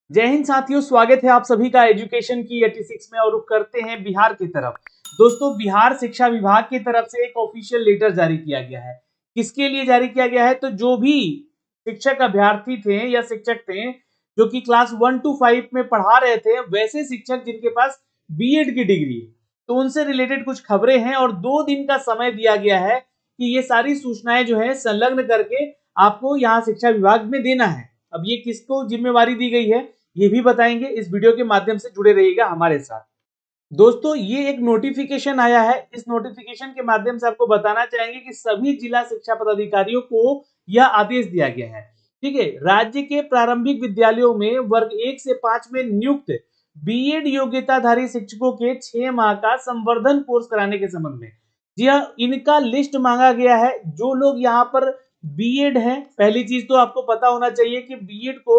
जय हिंद साथियों, स्वागत है आप सभी का एजुकेशन की 86 में। और रुख करते हैं बिहार की तरफ। दोस्तों, बिहार शिक्षा विभाग की तरफ से एक ऑफिशियल लेटर जारी किया गया है। किसके लिए जारी किया गया है? तो जो भी शिक्षक अभ्यर्थी थे या शिक्षक थे जो कि क्लास 1 to 5 में पढ़ा रहे थे, वैसे शिक्षक जिनके पास बीएड की डिग्री है, तो उनसे रिलेटेड कुछ खबरें हैं और 2 दिन का समय दिया गया है कि ये सारी सूचनाएं जो है संलग्न करके आपको यहाँ शिक्षा विभाग में देना है। अब ये किसको जिम्मेवारी दी गई है ये भी बताएंगे। इस वीडियो के माध्यम से जुड़े रहिएगा हमारे साथ। दोस्तों, ये एक नोटिफिकेशन आया है। इस नोटिफिकेशन के माध्यम से आपको बताना चाहेंगे कि सभी जिला शिक्षा पदाधिकारियों को यह आदेश दिया गया है। ठीक है, राज्य के प्रारंभिक विद्यालयों में वर्ग 1 से 5 में नियुक्त बीएड योग्यताधारी शिक्षकों के 6 माह का संवर्धन कोर्स कराने के संबंध में जी हाँ, इनका लिस्ट मांगा गया है। जो लोग यहाँ पर बीएड है, पहली चीज तो आपको पता होना चाहिए कि बीएड को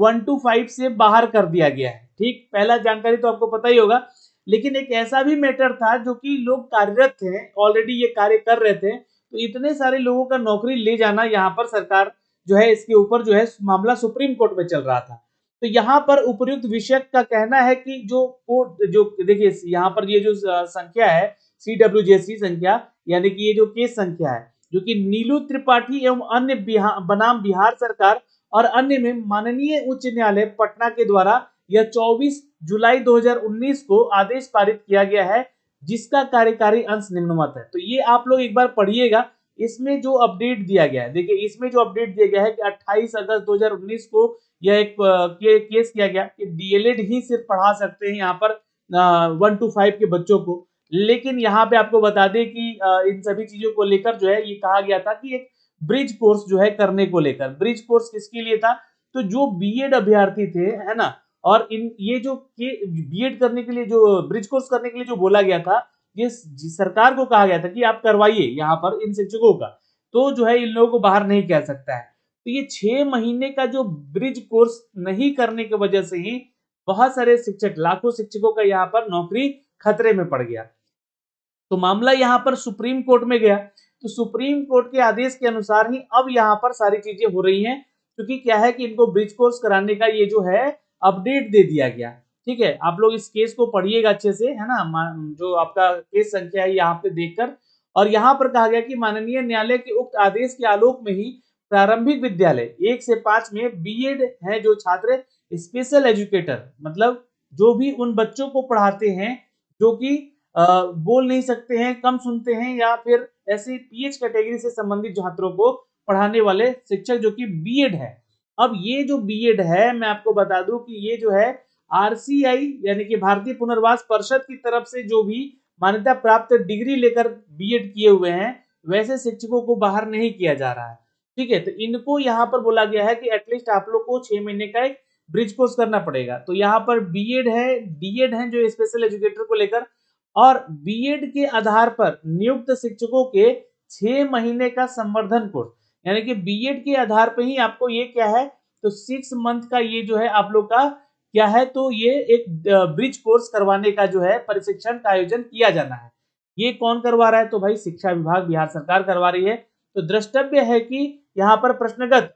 1 to 5 से बाहर कर दिया गया है। ठीक, पहला जानकारी तो आपको पता ही होगा। लेकिन एक ऐसा भी मैटर था जो कि लोग कार्यरत थे, ऑलरेडी ये कार्य कर रहे थे, तो इतने सारे लोगों का नौकरी ले जाना, यहाँ पर सरकार जो है इसके ऊपर जो है मामला सुप्रीम कोर्ट में चल रहा था। तो यहाँ पर उपयुक्त विषय का कहना है कि जो कोर्ट जो देखिए यहाँ पर ये जो संख्या है CWJC संख्या, यानी कि ये जो केस संख्या है जो कि नीलू त्रिपाठी एवं अन्य बनाम बिहार सरकार और अन्य में माननीय उच्च न्यायालय पटना के द्वारा यह 24 जुलाई 2019 को आदेश पारित किया गया है, जिसका कार्यकारी अंश निम्नवत है। तो ये आप लोग एक बार पढ़िएगा। इसमें जो अपडेट दिया गया है, देखिए इसमें जो अपडेट दिया गया है कि 28 अगस्त 2019 को यह एक केस किया गया कि डीएलएड ही सिर्फ पढ़ा सकते हैं यहाँ पर 1 to 5 के बच्चों को। लेकिन यहाँ पे आपको बता दें कि इन सभी चीजों को लेकर जो है ये कहा गया था कि एक ब्रिज कोर्स जो है करने को लेकर। ब्रिज कोर्स किसके लिए था? तो जो बीएड अभ्यर्थी थे, है ना, और इन ये जो बीएड करने के लिए जो ब्रिज कोर्स करने के लिए जो बोला गया था, ये सरकार को कहा गया था कि आप करवाइए यहाँ पर इन शिक्षकों का, तो जो है इन लोगों को बाहर नहीं किया सकता है। तो ये 6 महीने का जो ब्रिज कोर्स नहीं करने की वजह से ही बहुत सारे शिक्षक, लाखों शिक्षकों का यहाँ पर नौकरी खतरे में पड़ गया। तो मामला यहाँ पर सुप्रीम कोर्ट में गया। तो सुप्रीम कोर्ट के आदेश के अनुसार ही अब यहाँ पर सारी चीजें हो रही हैं, क्योंकि क्या है कि इनको ब्रिज कोर्स कराने का ये जो है अपडेट दे दिया गया। ठीक है, आप लोग इस केस को पढ़िएगा अच्छे से, है ना, जो आपका केस संख्या है यहाँ पे देखकर। और यहाँ पर कहा गया कि माननीय न्यायालय के उक्त आदेश के आलोक में ही प्रारंभिक विद्यालय 1 से 5 में बीएड है जो छात्र स्पेशल एजुकेटर, मतलब जो भी उन बच्चों को पढ़ाते हैं जो कि बोल नहीं सकते हैं, कम सुनते हैं, या फिर ऐसी पीएच कैटेगरी से संबंधित छात्रों को पढ़ाने वाले शिक्षक जो कि बीएड है। अब ये जो बीएड है, मैं आपको बता दूं कि ये जो है आरसीआई यानी कि भारतीय पुनर्वास परिषद की तरफ से जो भी मान्यता प्राप्त डिग्री लेकर बीएड किए हुए हैं, वैसे शिक्षकों को बाहर नहीं किया जा रहा है। ठीक है, तो इनको यहाँ पर बोला गया है कि एटलीस्ट आप लोग को 6 महीने का एक ब्रिज कोर्स करना पड़ेगा। तो यहाँ पर बीएड है, डीएड है जो स्पेशल एजुकेटर को लेकर, और बीएड के आधार पर नियुक्त शिक्षकों के 6 महीने का संवर्धन कोर्स, यानी कि बीएड के आधार पर ही आपको ये क्या है, तो 6 मंथ का ये जो है आप लोग का क्या है, तो ये एक ब्रिज कोर्स करवाने का जो है प्रशिक्षण का आयोजन किया जाना है। ये कौन करवा रहा है? तो भाई शिक्षा विभाग बिहार सरकार करवा रही है। तो द्रष्टव्य है कि यहाँ पर प्रश्नगत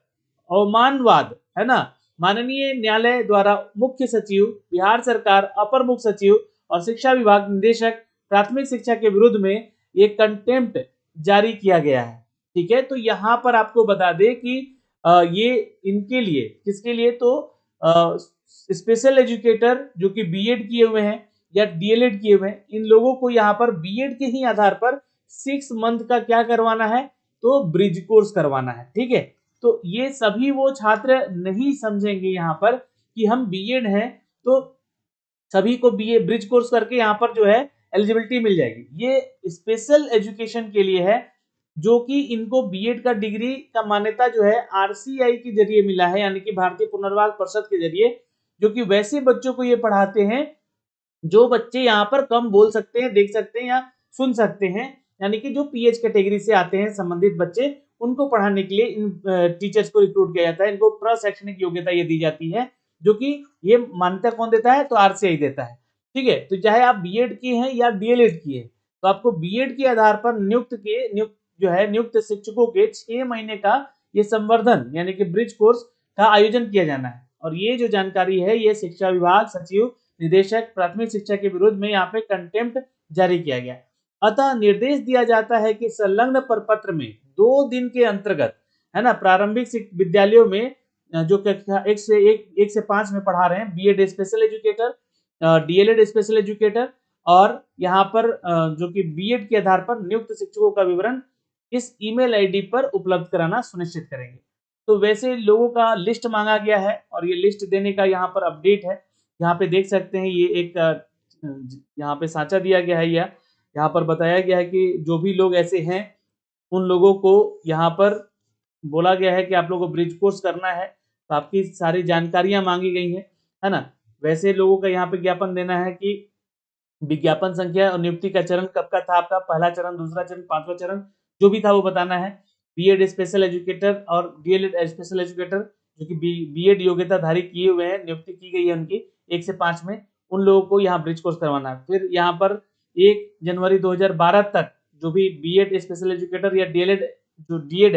अवमानवाद, है ना, माननीय न्यायालय द्वारा मुख्य सचिव बिहार सरकार, अपर मुख्य सचिव और शिक्षा विभाग निदेशक प्राथमिक शिक्षा के विरुद्ध में एक कंटेम्प्ट जारी किया गया है। ठीक है, तो यहाँ पर आपको बता दें कि ये इनके लिए, किसके लिए, तो स्पेशल एजुकेटर जो कि बीएड किए हुए हैं या डीएलएड किए हुए हैं, इन लोगों को यहाँ पर बीएड के ही आधार पर 6 मंथ का क्या करवाना है, तो ब्रिज कोर्स करवाना है। ठीक है, तो ये सभी वो छात्र नहीं समझेंगे यहाँ पर कि हम बीएड हैं तो सभी को बीए ब्रिज कोर्स करके यहाँ पर जो है एलिजिबिलिटी मिल जाएगी। ये स्पेशल एजुकेशन के लिए है, जो कि इनको बीएड का डिग्री का मान्यता जो है आरसीआई के जरिए मिला है, यानी कि भारतीय पुनर्वास परिषद के जरिए, जो कि वैसे बच्चों को ये पढ़ाते हैं जो बच्चे यहाँ पर कम बोल सकते हैं, देख सकते हैं या सुन सकते हैं, यानी कि जो पीएच कैटेगरी से आते हैं संबंधित बच्चे, उनको पढ़ाने के लिए इन टीचर्स को रिक्रूट किया जाता है। इनको प्रशैक्षणिक योग्यता ये दी जाती है, जो कि ये मान्यता कौन देता है, तो आरसीआई देता है। ठीक है, तो चाहे आप बीएड किए हैं या डीएलएड किए, तो आपको बीएड के आधार पर नियुक्त शिक्षकों के 6 महीने का ये संवर्धन यानी कि ब्रिज कोर्स का आयोजन किया जाना है। और ये जो जानकारी है ये शिक्षा विभाग सचिव निदेशक प्राथमिक शिक्षा के विरुद्ध में यहाँ पे कंटेम्प्ट जारी किया गया। अतः निर्देश दिया जाता है कि संलग्न प्रपत्र में 2 दिन के अंतर्गत, है ना, प्रारंभिक विद्यालयों में जो कक्षा 1 से 5 में पढ़ा रहे हैं, B Ed special educator, D El Ed special educator, और यहाँ पर जो कि बीएड के आधार पर नियुक्त शिक्षकों का विवरण इस ईमेल आईडी पर उपलब्ध कराना सुनिश्चित करेंगे। तो वैसे लोगों का लिस्ट मांगा गया है और ये लिस्ट देने का यहाँ पर अपडेट है। यहाँ पे देख सकते हैं ये एक यहाँ पे साँचा दिया गया है, या यहाँ पर बताया गया है कि जो भी लोग ऐसे हैं उन लोगों को यहाँ पर बोला गया है कि आप लोगों को ब्रिज कोर्स करना है, तो आपकी सारी जानकारियां मांगी गई हैं, है ना। वैसे लोगों का यहाँ पे ज्ञापन देना है कि विज्ञापन संख्या और नियुक्ति का चरण कब का था आपका, पहला चरण, दूसरा चरण, पांचवा चरण, जो भी था वो बताना है। बीएड स्पेशल एजुकेटर और डीएलएड स्पेशल एजुकेटर जो कि बीएड योग्यताधारी किए हुए हैं, नियुक्ति की गई है उनकी 1 से 5 में, उन लोगों को यहाँ ब्रिज कोर्स करवाना है। फिर यहाँ पर 1 जनवरी 2012 तक जो भी बीएड स्पेशल एजुकेटर या डीएलएड जो डीएड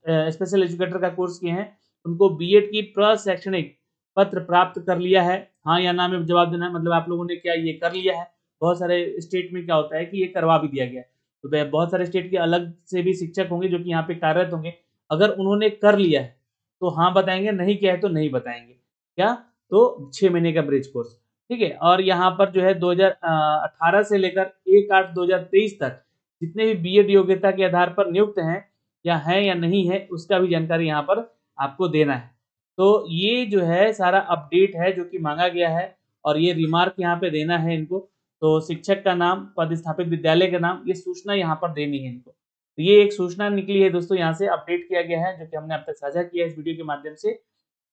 स्पेशल एजुकेटर का कोर्स किए हैं उनको बीएड की प्रशैक्षणिक पत्र प्राप्त कर लिया है, हाँ या ना में जवाब देना है। मतलब आप लोगों ने क्या ये कर लिया है। बहुत सारे स्टेट में क्या होता है कि ये करवा भी दिया गया है, तो बहुत सारे स्टेट के अलग से भी शिक्षक होंगे जो कि यहाँ पे कार्यरत होंगे, अगर उन्होंने कर लिया है तो हाँ बताएंगे, नहीं किया है तो नहीं बताएंगे। क्या? तो 6 महीने का ब्रिज कोर्स, ठीक है। और यहाँ पर जो है 2018 से लेकर 1/8/2023 तक जितने भी बीएड योग्यता के आधार पर नियुक्त हैं या नहीं है उसका भी जानकारी यहाँ पर आपको देना है। तो ये जो है सारा अपडेट है जो कि मांगा गया है, और ये रिमार्क यहाँ पे देना है इनको। तो शिक्षक का नाम, पदस्थापित विद्यालय का नाम, ये सूचना यहाँ पर देनी है इनको। तो ये एक सूचना निकली है दोस्तों, यहाँ से अपडेट किया गया है जो कि हमने अब तक साझा किया है इस वीडियो के माध्यम से।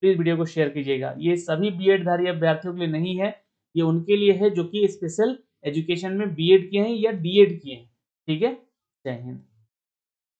प्लीज वीडियो को शेयर कीजिएगा। ये सभी बीएड धारी अभ्यर्थियों के लिए नहीं है, ये उनके लिए है जो कि स्पेशल एजुकेशन में बीएड किए हैं या डीएड किए हैं। ठीक है, जय हिंद।